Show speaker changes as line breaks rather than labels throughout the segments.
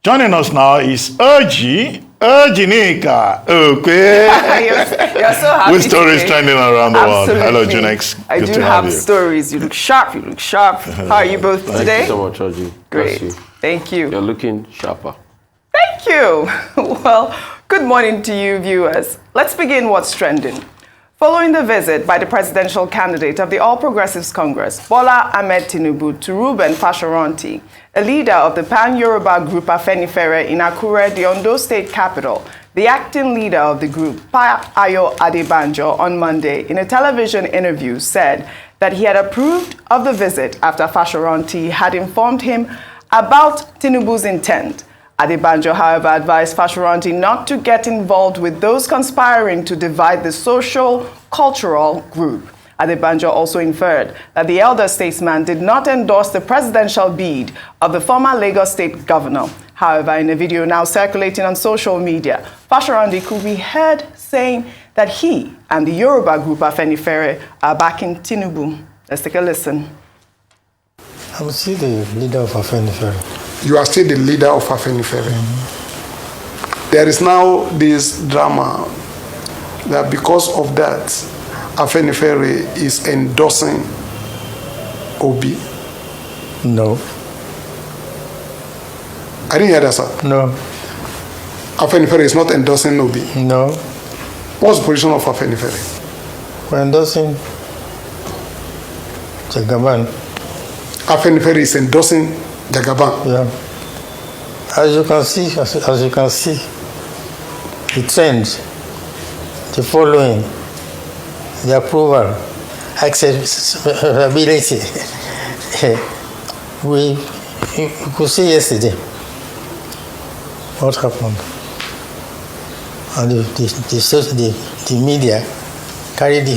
Joining us now is Nduka Obaigbena.
You're so happy.
With stories trending around the world. Hello, Junex.
I do have stories. You look sharp. You look sharp. How are you both today?
Thank you so much, Oji.
Great. Thank you.
You're looking sharper.
Thank you. Well, good morning to you, viewers. Let's begin what's trending. Following the visit by the presidential candidate of the All Progressives Congress, Bola Ahmed Tinubu, to Reuben Fashoronti, a leader of the Pan Yoruba group Afenifere in Akure, the Ondo State capital, the acting leader of the group, Pa Ayo Adebanjo, on Monday, in a television interview, said that he had approved of the visit after Fashoronti had informed him about Tinubu's intent. Adebanjo, however, advised Fashoronti not to get involved with those conspiring to divide the social-cultural group. Adebanjo also inferred that the elder statesman did not endorse the presidential bid of the former Lagos State governor. However, in a video now circulating on social media, Fashoronti could be heard saying that he and the Yoruba group Afenifere are backing Tinubu. Let's take a listen.
I'm still the leader of Afenifere.
You are still the leader of Afenifere. There is now this drama that because of that, Afenifere is endorsing Obi.
No.
I didn't hear that, sir.
No.
Afenifere is not endorsing Obi.
No.
What's the position of Afenifere?
We're endorsing Jagaban.
Afenifere is endorsing Jagaban.
Yeah. As you can see, the trend, the following, the approval, acceptability. You could see yesterday what happened. And the media carried the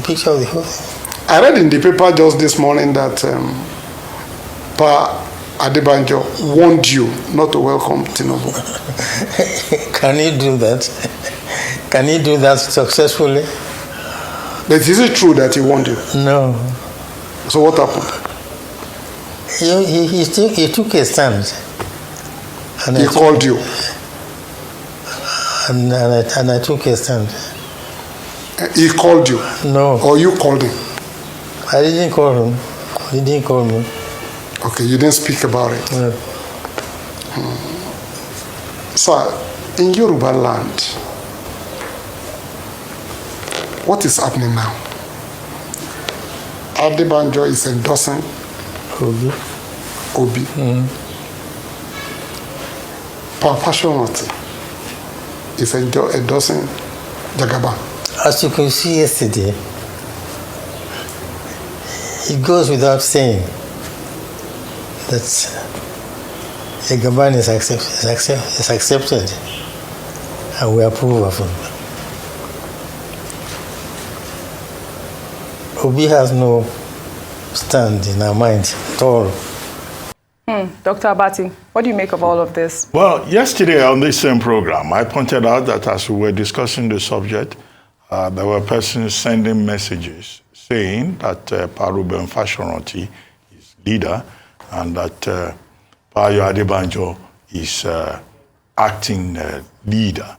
picture of the whole thing.
I read in the paper just this morning that Pa Adebanjo warned you not to welcome Tinubu.
Can he do that? Can he do that successfully?
But is it true that he warned you?
No.
So what happened?
He took a stand. And
he called you?
And I took a stand.
He called you?
No.
Or you called him?
I didn't call him. He didn't call me.
Okay, you didn't speak about it.
No.
Sir, in Yoruba land, what is happening now? Adebanjo is endorsing Obi. Pa Fashoronti is endorsing Jagaban.
As you can see yesterday, it goes without saying that Jagaban is accepted and we approve of him. Obi has no stand in our mind at all.
Dr. Abati, what do you make of all of this?
Well, yesterday on this same program, I pointed out that as we were discussing the subject, there were persons sending messages saying that Pa Reuben Fashoronti is leader and that Pa Ayo Adebanjo is acting leader,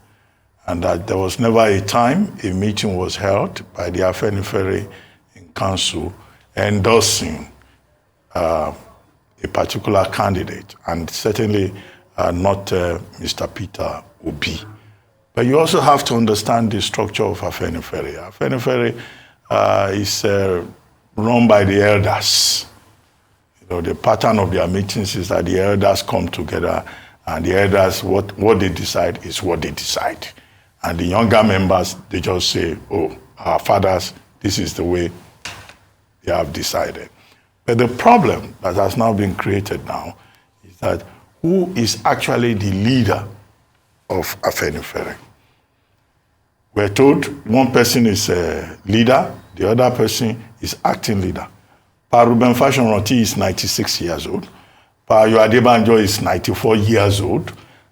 and that there was never a time a meeting was held by the Afenifere in council endorsing a particular candidate, and certainly not Mr. Peter Obi. But you also have to understand the structure of Afenifere. Afenifere is run by the elders. You know, the pattern of their meetings is that the elders come together, and the elders, what they decide is what they decide. And the younger members, they just say, oh, our fathers, this is the way they have decided. But the problem that has now been created now is that who is actually the leader of Afenifere? We're told one person is a leader, the other person is acting leader. Pa Reuben Fashoronti is 96 years old. Pa Ayo Adebanjo is 94 years old.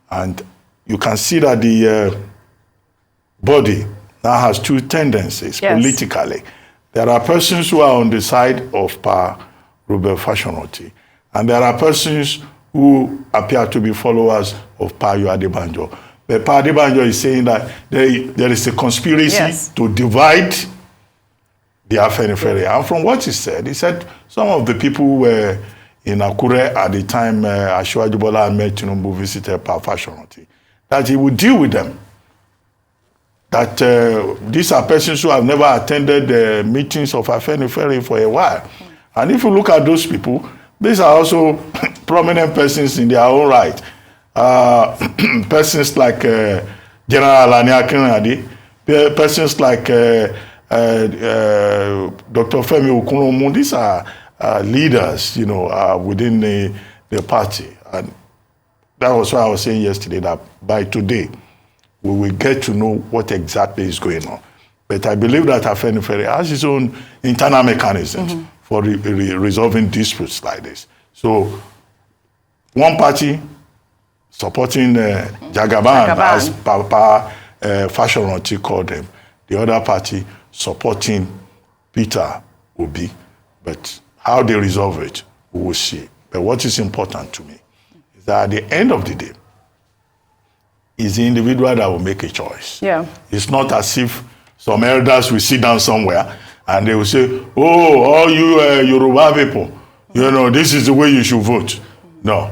And you can see that the body now has two tendencies politically. There are persons who are on the side of Pa Reuben Fashoronti, and there are persons who appear to be followers of Pa Ayo Adebanjo. But Pa Adebanjo is saying that there is a conspiracy to divide the Afenifere. And from what he said some of the people who were in Akure at the time Bola Ahmed Tinubu visited Pa Fashoronti, that he would deal with them. That these are persons who have never attended the meetings of Afenifere for a while. And if you look at those people, these are also prominent persons in their own right. Persons like General Akure, persons like Dr. Femi Okunomu. These are leaders, within the party. And that was why I was saying yesterday that by today, we will get to know what exactly is going on. But I believe that Afenifere has its own internal mechanisms for resolving disputes like this. So, one party supporting Jagaban, as Pa Fashoronti called them. The other party supporting Peter Obi. But how they resolve it, we will see. But what is important to me is that at the end of the day, it's the individual that will make a choice. Yeah. It's not as if some elders will sit down somewhere and they will say, oh, all you Yoruba people, this is the way you should vote. No.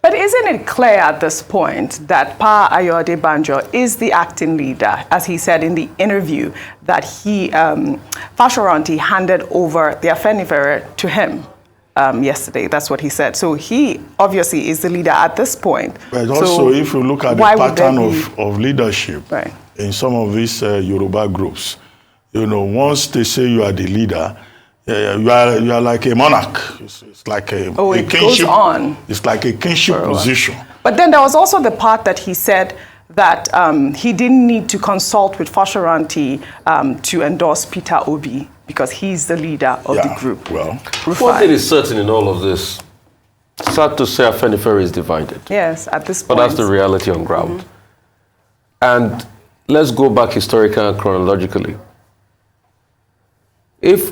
But isn't it clear at this point that Pa Ayo Adebanjo is the acting leader, as he said in the interview, that Fashoronti handed over the Afenifere to him yesterday? That's what he said. So he obviously is the leader at this point.
But also, if you look at the pattern of leadership in some of these Yoruba groups, once they say you are the leader, you are like a monarch. It's like a kingship. Goes on. It's like a kingship position. But
then there was also the part that he said that he didn't need to consult with Fashoronti to endorse Peter Obi because he's the leader of the group.
Well, one thing is certain in all of this. Sad to say, Afenifere is divided.
Yes, at this point.
But that's the reality on ground. And let's go back historically and chronologically. If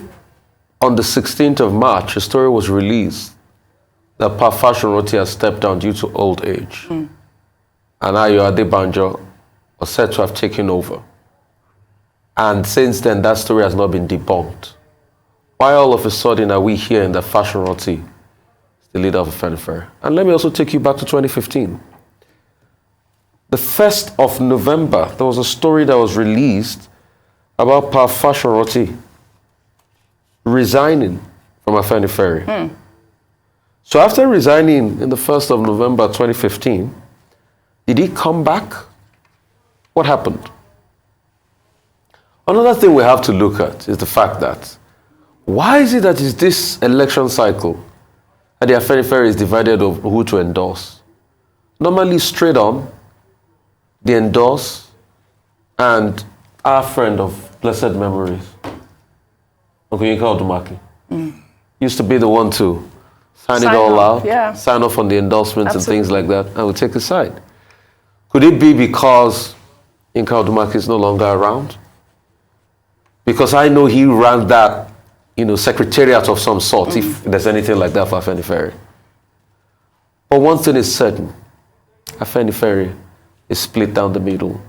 on the 16th of March, a story was released that Pa Fashoronti has stepped down due to old age. And Ayo Adebanjo was said to have taken over. And since then, that story has not been debunked. Why all of a sudden are we hearing that Fashoronti is the leader of Afenifere? And let me also take you back to 2015. The 1st of November, there was a story that was released about Pa Fashoronti resigning from Afenifere. So after resigning in the 1st of November 2015, did he come back? What happened? Another thing we have to look at is the fact that why is it that it's this election cycle that the Afenifere is divided over who to endorse? Normally straight on, they endorse and our friend of blessed memories, Onyema Odumaki, used to be the one to sign it all out, sign off on the endorsements and things like that, and we'll take a side. Could it be because Onyema Odumaki is no longer around? Because I know he ran that, secretariat of some sort, if there's anything like that for Afenifere. But one thing is certain, Afenifere is split down the middle.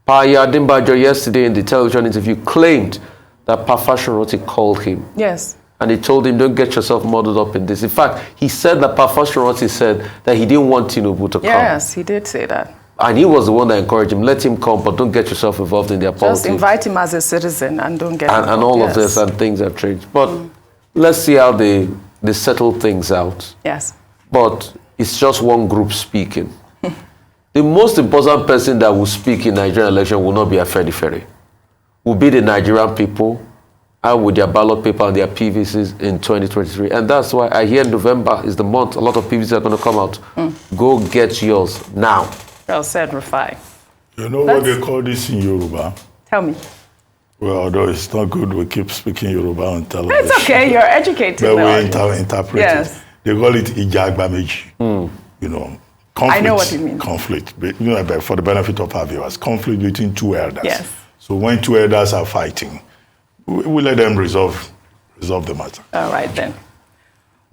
Pa Ayo Adebanjo yesterday in the television interview claimed that Pa Fashoronti called him. Yes. And he told him, don't get yourself muddled up in this. In fact, he said that Pa Fashoronti said that he didn't want Tinubu to come.
Yes, he did say that.
And he was the one that encouraged him, let him come, but don't get yourself involved in their politics.
Just invite him as a citizen and don't get involved.
And all of this, and things have changed. But let's see how they settle things out. Yes. But it's just one group speaking. The most important person that will speak in Nigerian election will not be Afenifere. Will be the Nigerian people and with their ballot paper and their PVCs in 2023. And that's why I hear November is the month a lot of PVCs are going to come out. Go get yours now.
Well said, Rufai.
You know what they call this in Yoruba?
Tell me.
Well, although it's not good we keep speaking Yoruba on television.
It's okay, you're educated.
But we interpret it. They call it Ijagbameji. Conflict,
I know what you mean.
Conflict, for the benefit of our viewers, conflict between two elders. Yes. So when two elders are fighting, we let them resolve the matter.
All right then.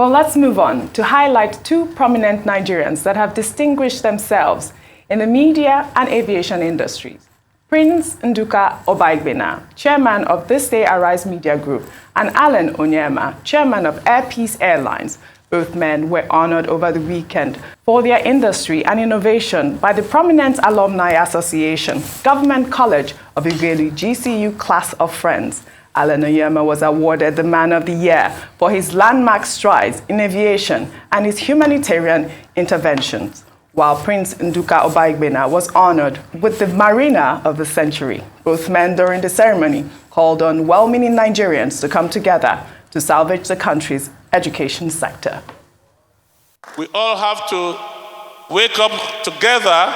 Well, let's move on to highlight two prominent Nigerians that have distinguished themselves in the media and aviation industries. Prince Nduka Obaigbena, chairman of THISDAY Arise Media Group, and Onyema, chairman of Air Peace Airlines. Both men were honored over the weekend for their industry and innovation by the prominent Alumni Association, Government College of Ughelli GCU Class of Friends. Onyema was awarded the Man of the Year for his landmark strides in aviation and his humanitarian interventions, while Prince Nduka Obaigbena was honored with the Mariner of the Century. Both men during the ceremony called on well-meaning Nigerians to come together to salvage the country's education sector.
We all have to wake up together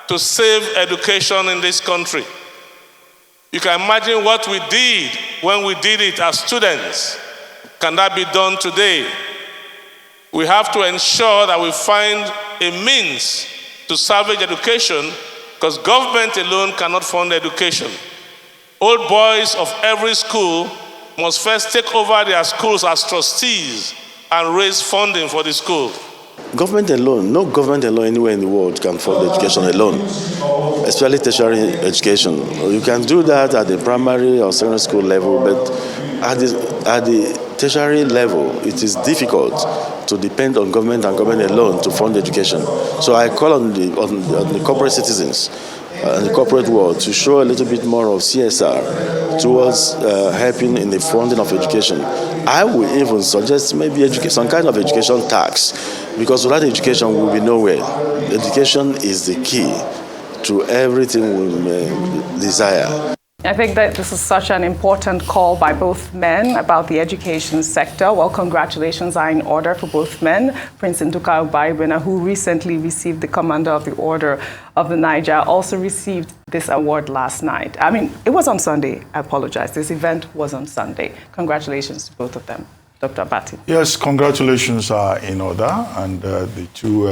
to save education in this country. You can imagine what we did when we did it as students. Can that be done today? We have to ensure that we find a means to salvage education, because government alone cannot fund education. Old boys of every school must first take over their schools as trustees and raise funding for the school.
Government alone, no government alone anywhere in the world can fund education alone, especially tertiary education. You can do that at the primary or secondary school level, but at the tertiary level, it is difficult to depend on government and government alone to fund education. So I call on the corporate citizens and the corporate world to show a little bit more of CSR towards helping in the funding of education. I would even suggest maybe some kind of education tax, because without education we will be nowhere. Education is the key to everything we desire.
I think that this is such an important call by both men about the education sector. Well, congratulations are in order for both men. Prince Nduka Obaigbena, who recently received the Commander of the Order of the Niger, also received this award last night. I mean, it was on Sunday. I apologize. This event was on Sunday. Congratulations to both of them. Dr. Abati.
Yes, congratulations are in order, and the two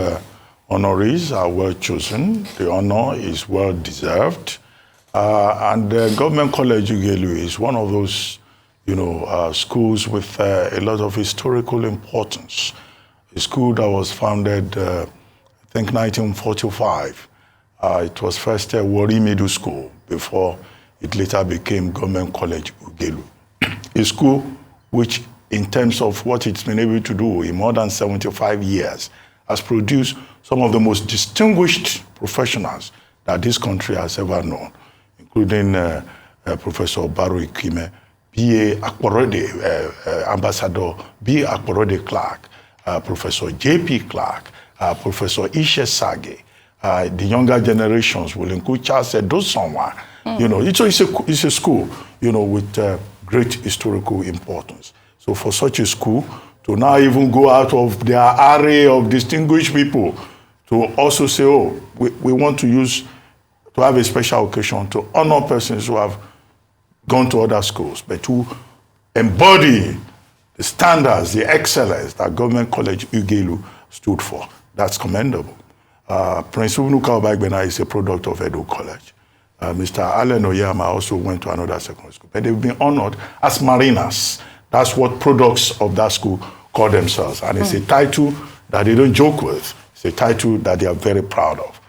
honorees are well chosen. The honor is well deserved. And Government College Ughelli is one of those, schools with a lot of historical importance. A school that was founded, I think, 1945. It was first a Wari Middle School before it later became Government College Ughelli. A school which, in terms of what it's been able to do in more than 75 years, has produced some of the most distinguished professionals that this country has ever known, including Professor Baro Ikime, B.A. Akure, Ambassador B. Akure Clark, Professor J.P. Clark, Professor Ishe Sage. The younger generations will include Charles Edosonwa. It's a school, with great historical importance. So for such a school to now even go out of their array of distinguished people to also say, oh, we want to have a special occasion to honor persons who have gone to other schools, but who embody the standards, the excellence that Government College Ughelli stood for. That's commendable. Prince Nduka Obaigbena is a product of Edo College. Mr. Onyema also went to another secondary school, but they've been honored as mariners. That's what products of that school call themselves. And it's a title that they don't joke with. It's a title that they are very proud of.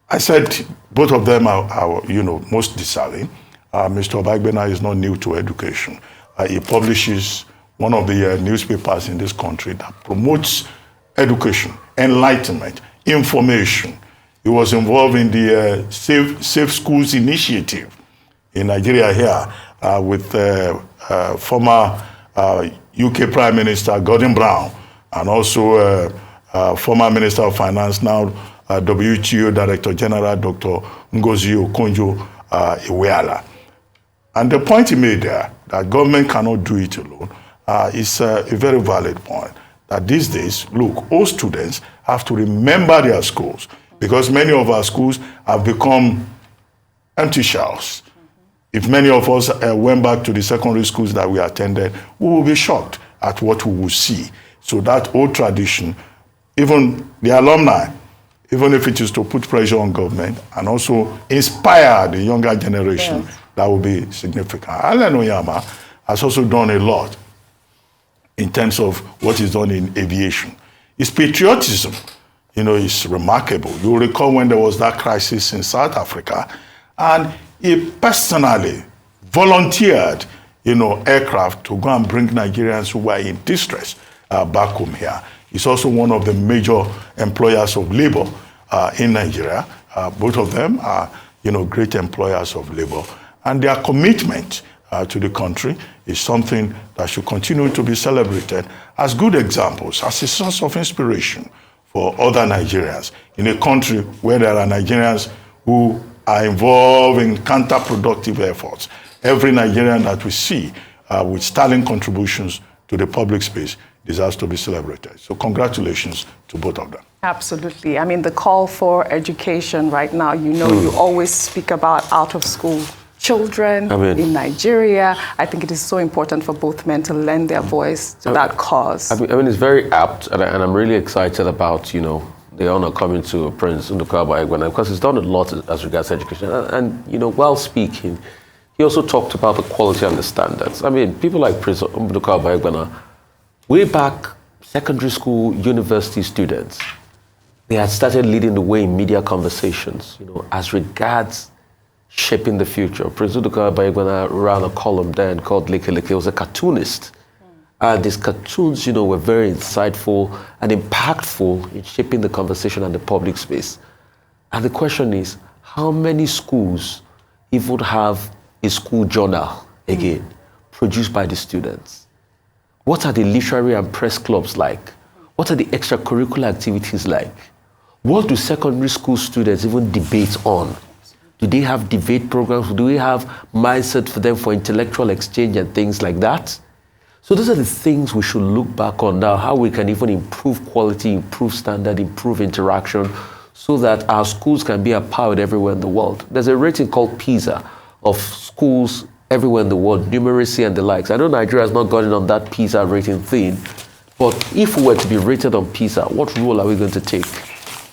I said both of them are most deserving. Mr. Obaigbena is not new to education. He publishes one of the newspapers in this country that promotes education, enlightenment, information. He was involved in the Safe Schools Initiative in Nigeria here with former UK Prime Minister Gordon Brown, and also former Minister of Finance, now WTO Director General Dr. Ngozi Okonjo-Iweala. And the point he made there, that government cannot do it alone, is a very valid point. That these days, look, all students have to remember their schools, because many of our schools have become empty shells. If many of us went back to the secondary schools that we attended, we will be shocked at what we will see. So that old tradition, even the alumni, even if it is to put pressure on government and also inspire the younger generation, that will be significant. Onyema has also done a lot in terms of what is done in aviation. His patriotism, is remarkable. You'll recall when there was that crisis in South Africa, and he personally volunteered, aircraft to go and bring Nigerians who were in distress back home here. He's also one of the major employers of labor in Nigeria. Both of them are, great employers of labor. And their commitment to the country is something that should continue to be celebrated as good examples, as a source of inspiration for other Nigerians in a country where there are Nigerians who are involved in counterproductive efforts. Every Nigerian that we see with sterling contributions to the public space deserves to be celebrated. So congratulations to both of them.
Absolutely. I mean, the call for education right now, you always speak about out-of-school children in Nigeria. I think it is so important for both men to lend their voice to that cause. I
mean, it's very apt, and I'm really excited about, the honor coming to Prince Nduka Obaigbena, because he's done a lot as regards education. And while speaking, he also talked about the quality and the standards. I mean, people like Prince Nduka Obaigbena, way back, secondary school, university students, they had started leading the way in media conversations, as regards shaping the future. Prince Nduka Obaigbena ran a column then called Leke Leke. He was a cartoonist. And these cartoons, were very insightful and impactful in shaping the conversation and the public space. And the question is, how many schools even have a school journal, again, produced by the students? What are the literary and press clubs like? What are the extracurricular activities like? What do secondary school students even debate on? Do they have debate programs? Do we have mindset for them for intellectual exchange and things like that? So those are the things we should look back on now, how we can even improve quality, improve standard, improve interaction, so that our schools can be empowered everywhere in the world. There's a rating called PISA of schools everywhere in the world, numeracy and the likes. I know Nigeria has not gotten on that PISA rating thing, but if we were to be rated on PISA, what role are we going to take?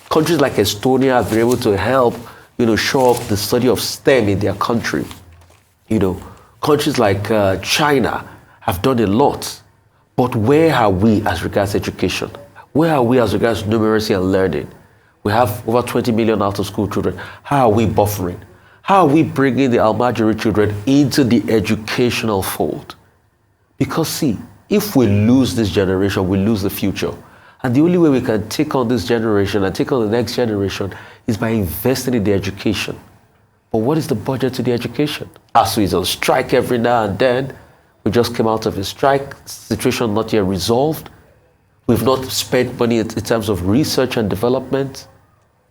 Countries like Estonia have been able to help, show up the study of STEM in their country. Countries like China have done a lot. But where are we as regards education? Where are we as regards numeracy and learning? We have over 20 million out-of-school children. How are we buffering? How are we bringing the Almajiri children into the educational fold? Because see, if we lose this generation, we lose the future. And the only way we can take on this generation and take on the next generation is by investing in the education. But what is the budget to the education? ASU is on strike every now and then. We just came out of a strike, situation not yet resolved. We've not spent money in terms of research and development.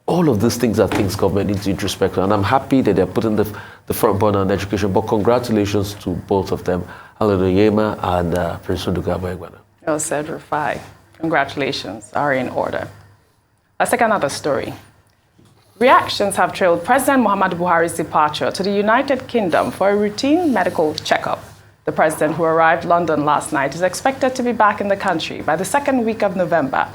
All of these things are things government needs to introspect. And I'm happy that they're putting the front burner on education. But congratulations to both of them, Onyema and Prince Nduka Obaigbena.
Well said, Rufai. Congratulations are in order. Let's take another story. Reactions have trailed President Muhammadu Buhari's departure to the United Kingdom for a routine medical checkup. The president, who arrived in London last night, is expected to be back in the country by the second week of November.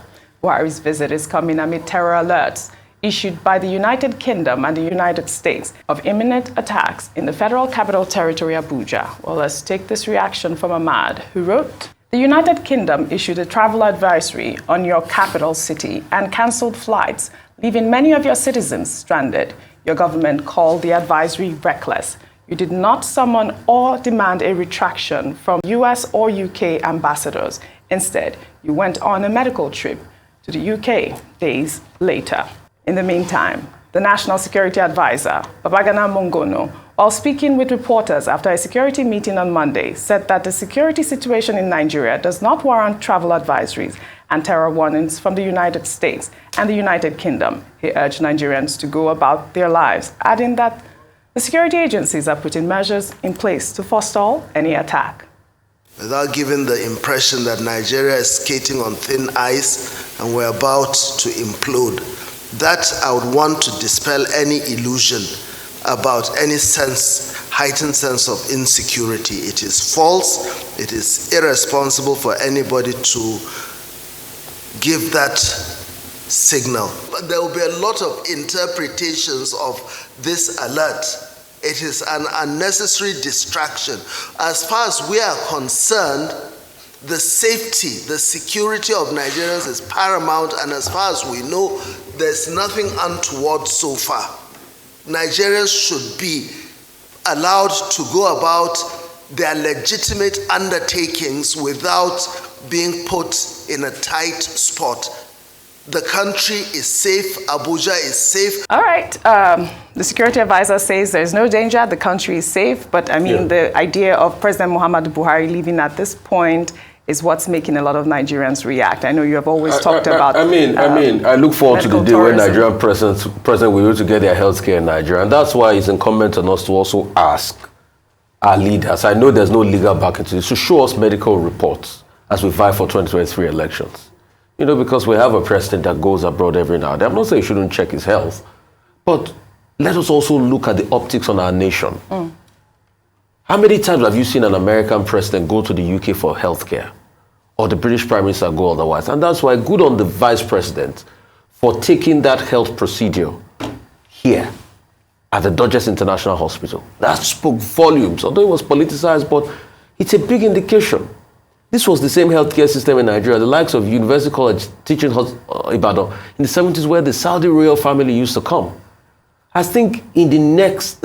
Buhari's visit is coming amid terror alerts issued by the United Kingdom and the United States of imminent attacks in the Federal Capital Territory, Abuja. Well, let's take this reaction from Ahmad, who wrote, "The United Kingdom issued a travel advisory on your capital city and cancelled flights, leaving many of your citizens stranded. Your government called the advisory reckless. You did not summon or demand a retraction from US or UK ambassadors. Instead, you went on a medical trip to the UK days later." In the meantime, the National Security Advisor, Babagana Mongono, while speaking with reporters after a security meeting on Monday, said that the security situation in Nigeria does not warrant travel advisories and terror warnings from the United States and the United Kingdom. He urged Nigerians to go about their lives, adding that the security agencies are putting measures in place to forestall any attack.
Without giving the impression that Nigeria is skating on thin ice and we're about to implode, that I would want to dispel any illusion about any heightened sense of insecurity. It is false, it is irresponsible for anybody to give that signal. But there will be a lot of interpretations of this alert. It is an unnecessary distraction. As far as we are concerned, The safety, the security of Nigerians is paramount, and as far as we know, there's nothing untoward so far. Nigerians should be allowed to go about their legitimate undertakings without being put in a tight spot. The country is safe, Abuja is safe.
All right, the security advisor says there's no danger, the country is safe, but I mean, the idea of President Muhammadu Buhari leaving at this point is what's making a lot of Nigerians react. I know you have always talked about...
I look forward to the day when Nigerian president will be able to get their health care in Nigeria, and that's why it's incumbent on us to also ask our leaders, I know there's no legal backing to this, to show us medical reports as we vie for 2023 elections. You know, because we have a president that goes abroad every now and then. I'm not saying he shouldn't check his health, but let us also look at the optics on our nation. How many times have you seen an American president go to the UK for health care? Or the British Prime Minister go otherwise? And that's why good on the Vice President for taking that health procedure here at the Dodgers International Hospital. That spoke volumes, although it was politicized, but it's a big indication. This was the same healthcare system in Nigeria, the likes of University College Teaching Ibadan in the 70s, where the Saudi royal family used to come. I think in the next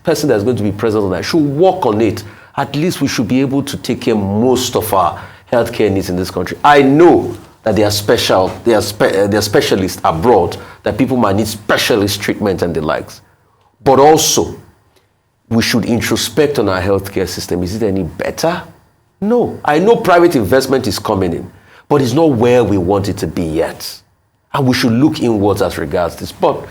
person that's going to be president of Nigeria should work on it. At least we should be able to take care of most of our healthcare needs in this country. I know that there are specialists abroad, that people might need specialist treatment and the likes. But also, we should introspect on our healthcare system. Is it any better? No. I know private investment is coming in, but it's not where we want it to be yet. And we should look inwards as regards this. But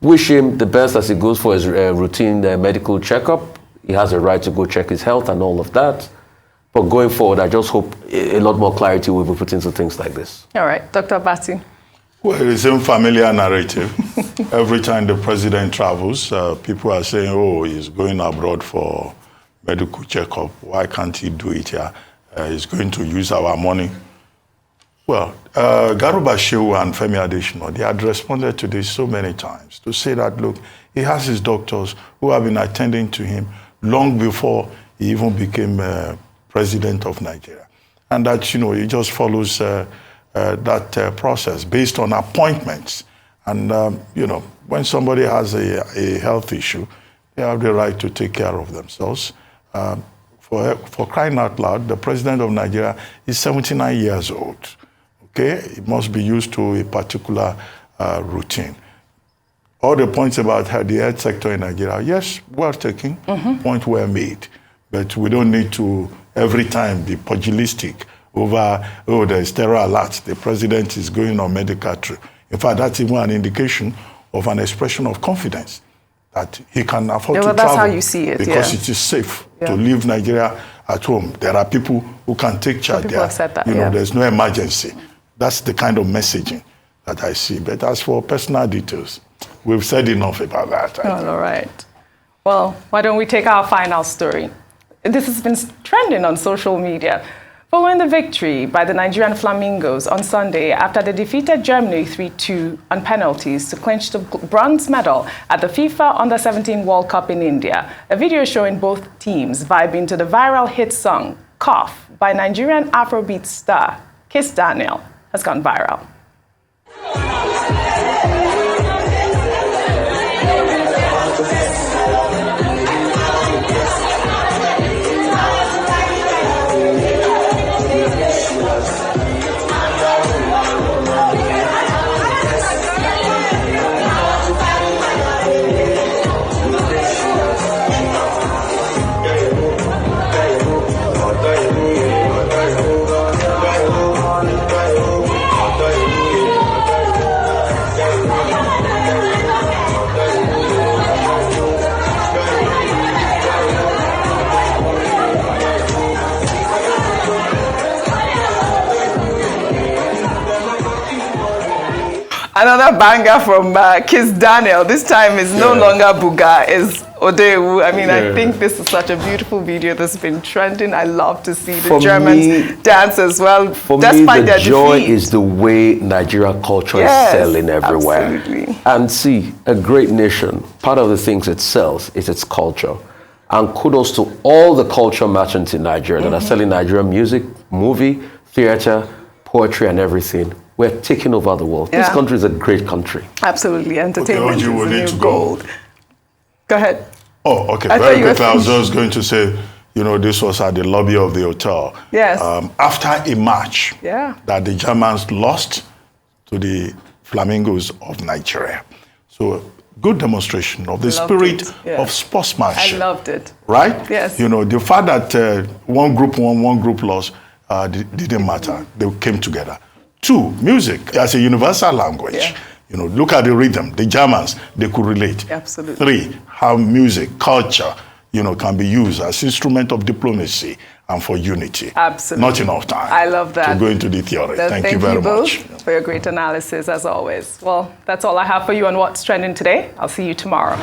wish him the best as he goes for his routine medical checkup. He has a right to go check his health and all of that. But going forward, I just hope a lot more clarity will be put into things like this.
All right, Dr. Bati.
Well, it's the same familiar narrative. Every time the president travels, people are saying, oh, he's going abroad for medical checkup. Why can't he do it here? He's going to use our money. Well, Garuba Shehu and Femi Adesina, they had responded to this so many times to say that, look, he has his doctors who have been attending to him long before he even became president of Nigeria. And that, you know, he just follows that process based on appointments. And, you know, when somebody has a health issue, they have the right to take care of themselves. For crying out loud, the president of Nigeria is 79 years old. Okay, it must be used to a particular routine. All the points about the health sector in Nigeria, yes, well taken, points were made. But we don't need to, every time, be pugilistic over, oh, there's terror alert, the president is going on medical trip. In fact, that's even an indication of an expression of confidence that he can afford to travel.
That's how you see it,
because it is safe to leave Nigeria at home. There are people who can take charge there.
That,
you know, there's no emergency. That's the kind of messaging that I see. But as for personal details, we've said enough about that.
All right. Well, why don't we take our final story? This has been trending on social media. Following the victory by the Nigerian Flamingos on Sunday after they defeated Germany 3-2 on penalties to clinch the bronze medal at the FIFA Under-17 World Cup in India, a video showing both teams vibing to the viral hit song, Cough, by Nigerian Afrobeat star Kiss Daniel, has gone viral. Another banger from Kiss Daniel. This time is no longer Buga, is Odewu. I mean, I think this is such a beautiful video that's been trending. I love to see the Germans dance as well.
For me, the joy is the way Nigeria culture is selling everywhere.
Absolutely.
And see, a great nation, part of the things it sells is its culture. And kudos to all the culture merchants in Nigeria that are selling Nigerian music, movie, theater, poetry, and everything. We're taking over the world. This country is a great country.
Absolutely. Entertainment
Okay,
is the new gold. Go ahead.
Oh, okay. Very quickly, I was just going to say, this was at the lobby of the hotel.
Yes.
After a match that the Germans lost to the Flamingos of Nigeria. So, good demonstration of the spirit of sportsmanship.
I loved it.
Right?
Yes.
The fact that one group won, one group lost, didn't matter. They came together. 2, music as a universal language.
Yeah.
Look at the rhythm. The Germans, they could relate.
Absolutely.
3, how music, culture, can be used as instrument of diplomacy and for unity.
Absolutely.
Not enough time.
I love that.
To go into the theory. Thank you very much.
For your great analysis, as always. Well, that's all I have for you on What's Trending today. I'll see you tomorrow.